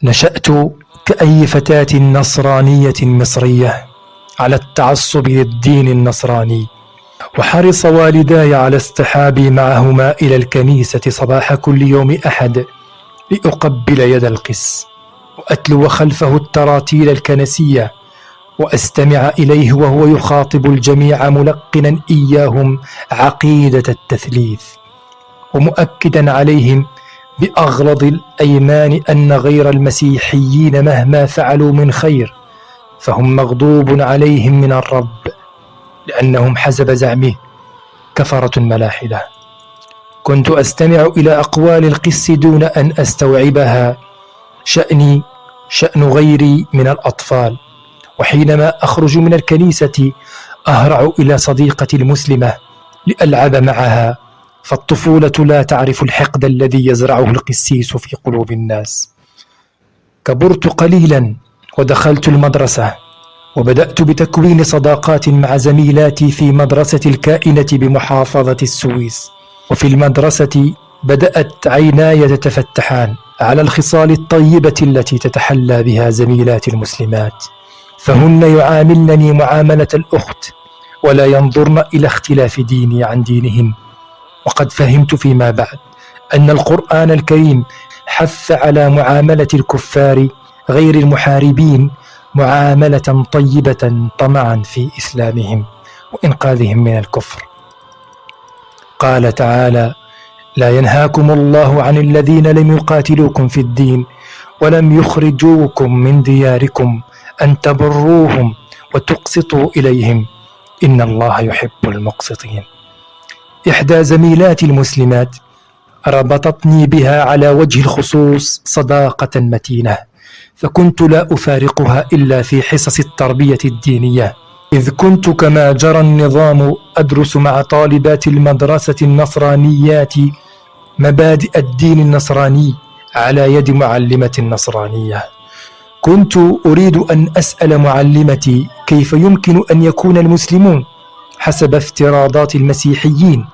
نشأت كأي فتاة نصرانية مصرية على التعصب للدين النصراني، وحرص والداي على اصطحابي معهما إلى الكنيسة صباح كل يوم أحد لأقبل يد القس وأتلو خلفه التراتيل الكنسية وأستمع إليه وهو يخاطب الجميع ملقنا إياهم عقيدة التثليث، ومؤكدا عليهم بأغلظ الأيمان أن غير المسيحيين مهما فعلوا من خير فهم مغضوب عليهم من الرب، لأنهم حسب زعمه كفرة ملاحدة. كنت أستمع إلى أقوال القس دون أن أستوعبها، شأني شأن غيري من الأطفال، وحينما أخرج من الكنيسة أهرع إلى صديقتي المسلمة لألعب معها، فالطفولة لا تعرف الحقد الذي يزرعه القسيس في قلوب الناس. كبرت قليلا ودخلت المدرسة، وبدأت بتكوين صداقات مع زميلاتي في مدرسة الكائنة بمحافظة السويس. وفي المدرسة بدأت عيناي تتفتحان على الخصال الطيبة التي تتحلى بها زميلاتي المسلمات، فهن يعاملنني معاملة الأخت ولا ينظرن إلى اختلاف ديني عن دينهن. وقد فهمت فيما بعد أن القرآن الكريم حث على معاملة الكفار غير المحاربين معاملة طيبة طمعا في إسلامهم وإنقاذهم من الكفر. قال تعالى: لا ينهاكم الله عن الذين لم يقاتلوكم في الدين ولم يخرجوكم من دياركم أن تبروهم وتقسطوا إليهم إن الله يحب المقسطين. إحدى زميلاتي المسلمات ربطتني بها على وجه الخصوص صداقة متينة، فكنت لا أفارقها إلا في حصص التربية الدينية، إذ كنت كما جرى النظام أدرس مع طالبات المدرسة النصرانيات مبادئ الدين النصراني على يد معلمة نصرانية. كنت أريد أن أسأل معلمتي كيف يمكن أن يكون المسلمون حسب افتراضات المسيحيين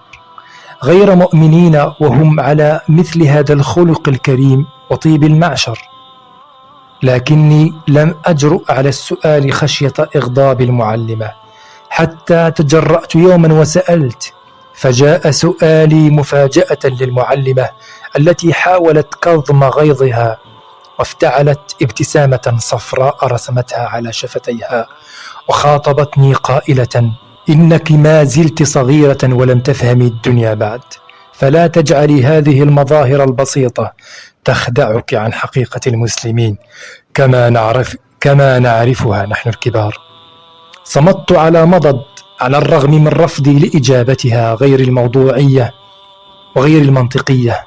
غير مؤمنين وهم على مثل هذا الخلق الكريم وطيب المعشر، لكني لم أجرؤ على السؤال خشية إغضاب المعلمة، حتى تجرأت يوما وسألت، فجاء سؤالي مفاجأة للمعلمة التي حاولت كظم غيظها وافتعلت ابتسامة صفراء رسمتها على شفتيها وخاطبتني قائلة: إنك ما زلت صغيرة ولم تفهمي الدنيا بعد، فلا تجعلي هذه المظاهر البسيطة تخدعك عن حقيقة المسلمين كما نعرفها نحن الكبار. صمت على مضض على الرغم من رفضي لإجابتها غير الموضوعية وغير المنطقية.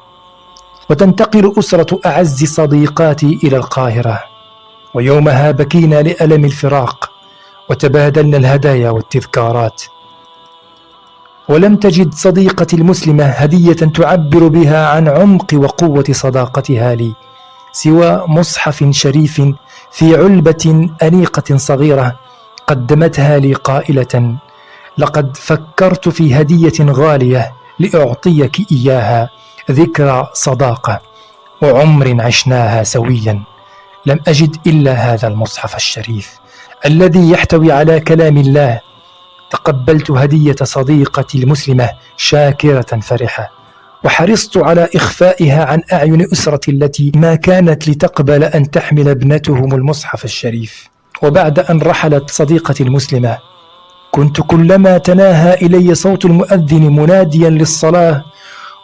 وتنتقل أسرة أعز صديقاتي إلى القاهرة، ويومها بكينا لألم الفراق وتبادلنا الهدايا والتذكارات. ولم تجد صديقتي المسلمة هدية تعبر بها عن عمق وقوة صداقتها لي سوى مصحف شريف في علبة أنيقة صغيرة قدمتها لي قائلة: لقد فكرت في هدية غالية لأعطيك إياها ذكرى صداقة وعمر عشناها سويا. لم أجد إلا هذا المصحف الشريف الذي يحتوي على كلام الله. تقبلت هدية صديقتي المسلمة شاكرة فرحة، وحرصت على إخفائها عن أعين أسرتي التي ما كانت لتقبل أن تحمل ابنتهم المصحف الشريف. وبعد أن رحلت صديقتي المسلمة كنت كلما تناهى إلي صوت المؤذن مناديا للصلاة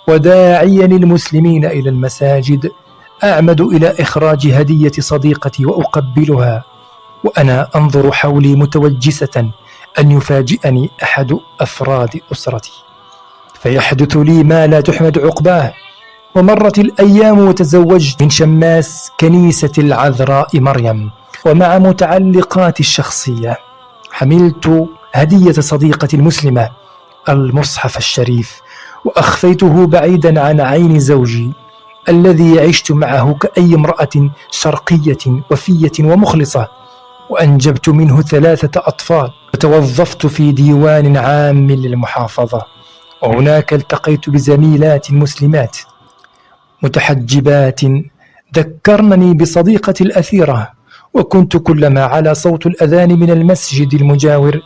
وداعيا المسلمين إلى المساجد أعمد إلى إخراج هدية صديقتي وأقبلها وأنا أنظر حولي متوجسة أن يفاجئني أحد أفراد أسرتي فيحدث لي ما لا تحمد عقباه. ومرت الأيام وتزوجت من شماس كنيسة العذراء مريم، ومع متعلقاتي الشخصية حملت هدية صديقتي المسلمة المصحف الشريف وأخفيته بعيدا عن عين زوجي الذي عشت معه كأي امرأة شرقية وفية ومخلصة، وأنجبت منه 3 أطفال، وتوظفت في ديوان عام للمحافظة. وهناك التقيت بزميلات مسلمات متحجبات ذكرنني بصديقتي الأثيرة، وكنت كلما على صوت الأذان من المسجد المجاور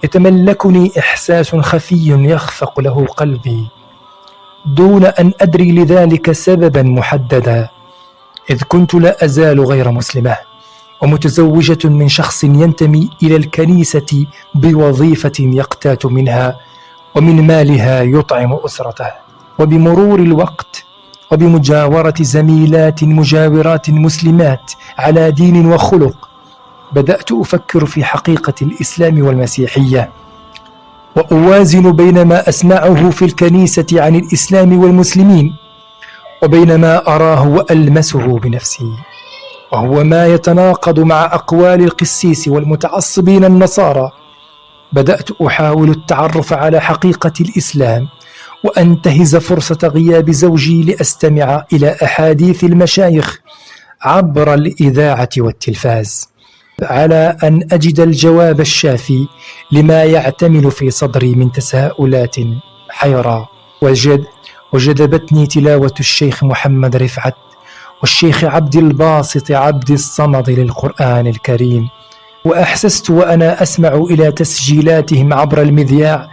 يتملكني إحساس خفي يخفق له قلبي دون أن أدري لذلك سببا محددا، إذ كنت لا أزال غير مسلمة ومتزوجة من شخص ينتمي إلى الكنيسة بوظيفة يقتات منها ومن مالها يطعم أسرته. وبمرور الوقت وبمجاورة زميلات مجاورات مسلمات على دين وخلق بدأت أفكر في حقيقة الإسلام والمسيحية، وأوازن بين ما أسمعه في الكنيسة عن الإسلام والمسلمين وبين ما أراه وألمسه بنفسي، وهو ما يتناقض مع أقوال القسيس والمتعصبين النصارى. بدأت أحاول التعرف على حقيقة الإسلام وأنتهز فرصة غياب زوجي لأستمع إلى أحاديث المشايخ عبر الإذاعة والتلفاز على أن أجد الجواب الشافي لما يعتمل في صدري من تساؤلات حيرى. وجذبتني تلاوة الشيخ محمد رفعت والشيخ عبد الباسط عبد الصمد للقرآن الكريم، وأحسست وأنا أسمع إلى تسجيلاتهم عبر المذياع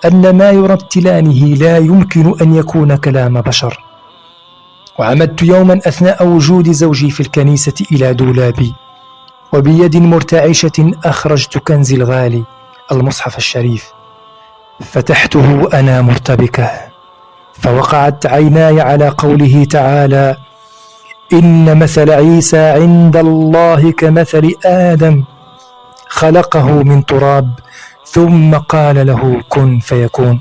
أن ما يرتلانه لا يمكن أن يكون كلام بشر. وعمدت يوما أثناء وجود زوجي في الكنيسة إلى دولابي، وبيد مرتعشة أخرجت كنزي الغالي المصحف الشريف، فتحته وأنا مرتبكة، فوقعت عيناي على قوله تعالى: إن مثل عيسى عند الله كمثل آدم خلقه من تراب ثم قال له كن فيكون.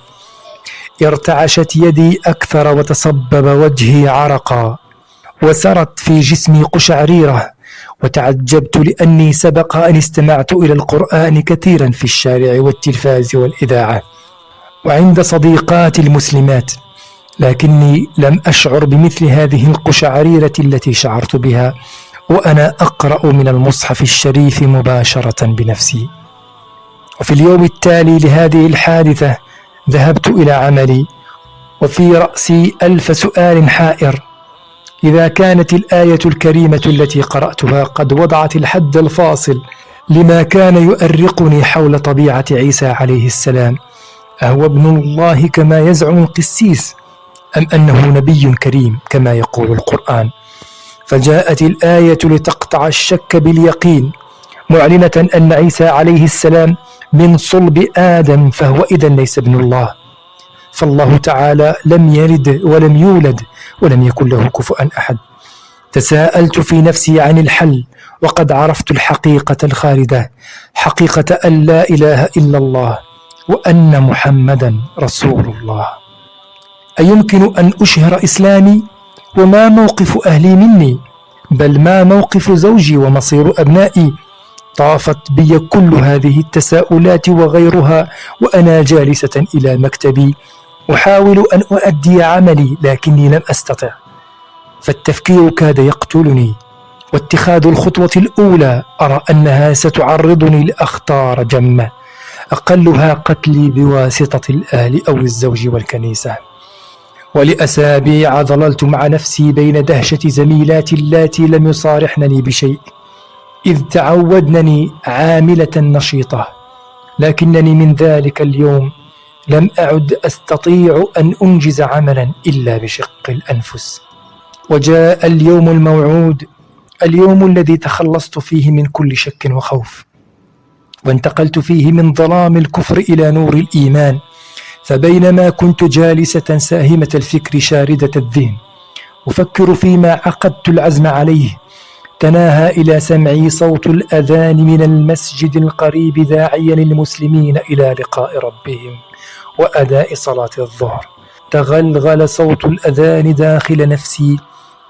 ارتعشت يدي أكثر وتصبب وجهي عرقا وسرت في جسمي قشعريرة، وتعجبت لأني سبق أن استمعت إلى القرآن كثيرا في الشارع والتلفاز والإذاعة وعند صديقاتي المسلمات، لكني لم أشعر بمثل هذه القشعريرة التي شعرت بها وأنا أقرأ من المصحف الشريف مباشرة بنفسي. وفي اليوم التالي لهذه الحادثة ذهبت إلى عملي وفي رأسي 1000 سؤال حائر. إذا كانت الآية الكريمة التي قرأتها قد وضعت الحد الفاصل لما كان يؤرقني حول طبيعة عيسى عليه السلام، أهو ابن الله كما يزعم القسيس أم أنه نبي كريم كما يقول القرآن؟ فجاءت الآية لتقطع الشك باليقين، معلنة أن عيسى عليه السلام من صلب آدم، فهو إذن ليس ابن الله، فالله تعالى لم يلد ولم يولد ولم يكن له كفوا أحد. تساءلت في نفسي عن الحل وقد عرفت الحقيقة الخالدة، حقيقة أن لا إله إلا الله وأن محمدا رسول الله. أيمكن أن أشهر إسلامي؟ وما موقف أهلي مني؟ بل ما موقف زوجي ومصير أبنائي؟ طافت بي كل هذه التساؤلات وغيرها وأنا جالسة إلى مكتبي أحاول أن أؤدي عملي، لكني لم أستطع، فالتفكير كاد يقتلني، واتخاذ الخطوة الأولى أرى أنها ستعرضني لأخطار جمة أقلها قتلي بواسطة الأهل أو الزوج والكنيسة. ولأسابيع ظللت مع نفسي بين دهشة زميلاتي اللاتي لم يصارحنني بشيء، إذ تعودنني عاملة نشيطة، لكنني من ذلك اليوم لم أعد أستطيع أن أنجز عملا إلا بشق الأنفس. وجاء اليوم الموعود، اليوم الذي تخلصت فيه من كل شك وخوف، وانتقلت فيه من ظلام الكفر إلى نور الإيمان. فبينما كنت جالسة ساهمة الفكر شاردة الذهن أفكر فيما عقدت العزم عليه، تناهى إلى سمعي صوت الأذان من المسجد القريب داعيا المسلمين إلى لقاء ربهم وأداء صلاة الظهر. تغلغل صوت الأذان داخل نفسي،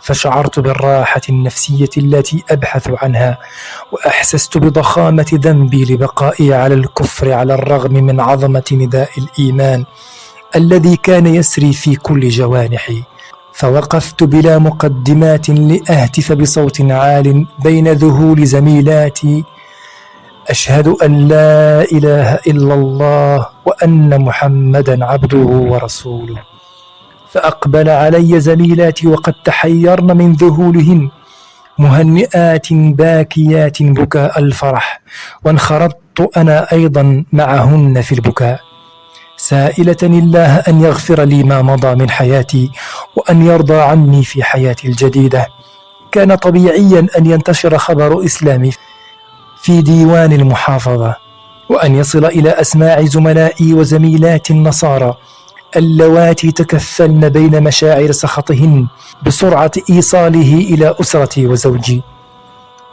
فشعرت بالراحة النفسية التي أبحث عنها، وأحسست بضخامة ذنبي لبقائي على الكفر على الرغم من عظمة نداء الإيمان الذي كان يسري في كل جوانحي. فوقفت بلا مقدمات لأهتف بصوت عال بين ذهول زميلاتي: أشهد أن لا إله إلا الله وأن محمدا عبده ورسوله. فأقبل علي زميلاتي وقد تحيرن من ذهولهن، مهنئات باكيات بكاء الفرح، وانخرطت أنا أيضا معهن في البكاء، سائلة الله أن يغفر لي ما مضى من حياتي وأن يرضى عني في حياتي الجديدة. كان طبيعيا أن ينتشر خبر إسلامي في ديوان المحافظة، وأن يصل إلى أسماع زملائي وزميلات النصارى اللواتي تكفلن بين مشاعر سخطهن بسرعة إيصاله إلى أسرتي وزوجي،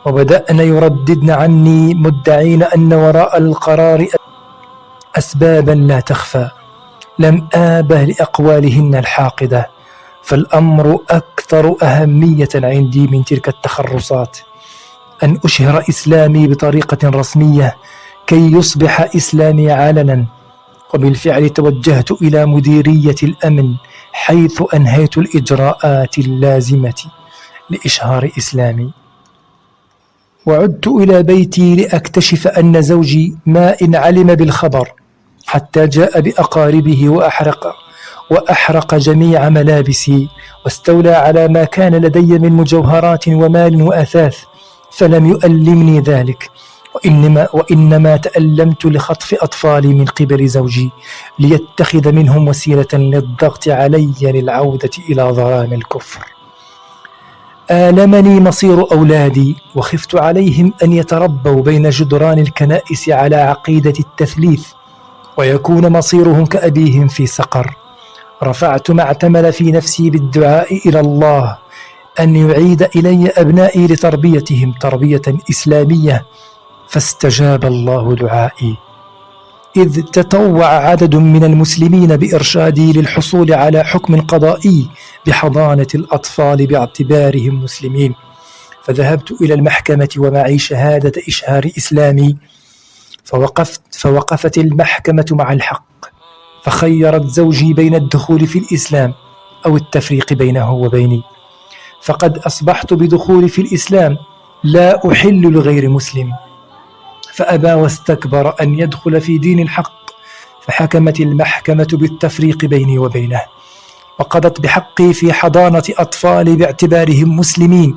وبدأن يرددن عني مدعين أن وراء القرار أسبابا لا تخفى. لم آبه لأقوالهن الحاقدة، فالأمر أكثر أهمية عندي من تلك التخرصات، أن أشهر إسلامي بطريقة رسمية كي يصبح إسلامي علنا. وبالفعل توجهت إلى مديرية الأمن، حيث أنهيت الإجراءات اللازمة لإشهار إسلامي، وعدت إلى بيتي لأكتشف أن زوجي ما إن علم بالخبر، حتى جاء بأقاربه وأحرق جميع ملابسي، واستولى على ما كان لدي من مجوهرات ومال وأثاث، فلم يؤلمني ذلك، وإنما تألمت لخطف أطفالي من قبل زوجي ليتخذ منهم وسيلة للضغط علي للعودة إلى ظلام الكفر. آلمني مصير أولادي، وخفت عليهم أن يتربوا بين جدران الكنائس على عقيدة التثليث، ويكون مصيرهم كأبيهم في سقر. رفعت ما اعتمل في نفسي بالدعاء إلى الله أن يعيد إلي أبنائي لتربيتهم تربية إسلامية، فاستجاب الله دعائي، إذ تطوع عدد من المسلمين بإرشادي للحصول على حكم قضائي بحضانة الأطفال باعتبارهم مسلمين. فذهبت إلى المحكمة ومعي شهادة إشهار إسلامي، فوقفت المحكمة مع الحق، فخيرت زوجي بين الدخول في الإسلام أو التفريق بينه وبيني، فقد أصبحت بدخول في الإسلام لا أحل لغير مسلم، فأبى واستكبر أن يدخل في دين الحق، فحكمت المحكمة بالتفريق بيني وبينه، وقضت بحقي في حضانة أطفالي باعتبارهم مسلمين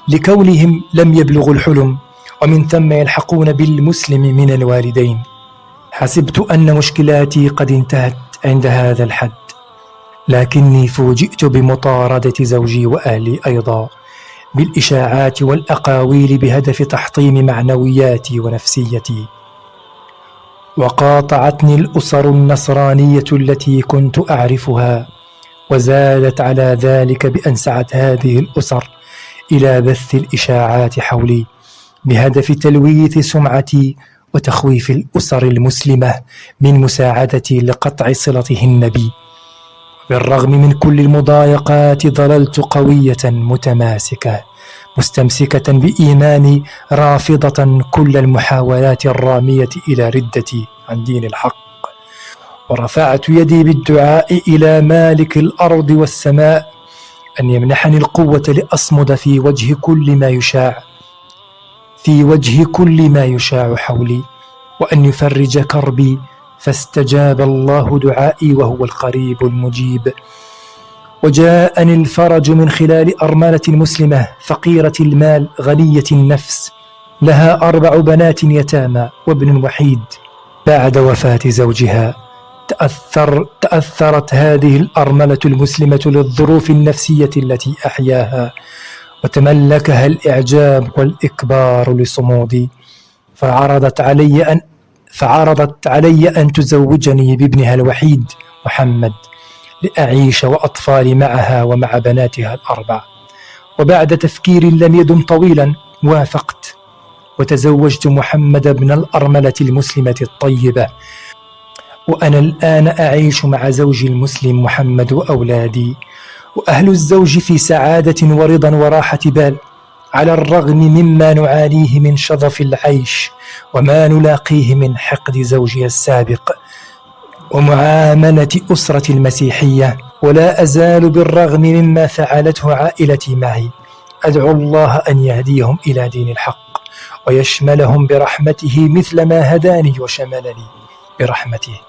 لكونهم لم يبلغوا الحلم، ومن ثم يلحقون بالمسلم من الوالدين. حسبت أن مشكلاتي قد انتهت عند هذا الحد، لكني فوجئت بمطاردة زوجي وأهلي أيضا بالإشاعات والأقاويل بهدف تحطيم معنوياتي ونفسيتي. وقاطعتني الأسر النصرانية التي كنت أعرفها، وزادت على ذلك بأن سعت هذه الأسر إلى بث الإشاعات حولي بهدف تلويث سمعتي وتخويف الأسر المسلمة من مساعدتي لقطع صلتهن بي. بالرغم من كل المضايقات ظللت قوية متماسكة مستمسكة بإيماني، رافضة كل المحاولات الرامية إلى ردتي عن دين الحق. ورفعت يدي بالدعاء إلى مالك الأرض والسماء أن يمنحني القوة لأصمد في وجه كل ما يشاع حولي، وأن يفرج كربي، فاستجاب الله دعائي وهو القريب المجيب. وجاءني الفرج من خلال أرملة مسلمة فقيرة المال غنية النفس، لها 4 بنات يتامى وابن وحيد بعد وفاة زوجها. تأثرت هذه الأرملة المسلمة للظروف النفسية التي أحياها، وتملكها الإعجاب والإكبار لصمودي، فعرضت علي أن تزوجني بابنها الوحيد محمد لأعيش وأطفالي معها ومع بناتها ال4. وبعد تفكير لم يدم طويلا وافقت، وتزوجت محمد بن الأرملة المسلمة الطيبة، وأنا الآن أعيش مع زوجي المسلم محمد وأولادي، وأهل الزوج في سعادة ورضا وراحة بال، على الرغم مما نعانيه من شظف العيش وما نلاقيه من حقد زوجي السابق ومعاملة أسرة المسيحية. ولا أزال بالرغم مما فعلته عائلتي معي أدعو الله أن يهديهم إلى دين الحق ويشملهم برحمته مثل ما هداني وشملني برحمته.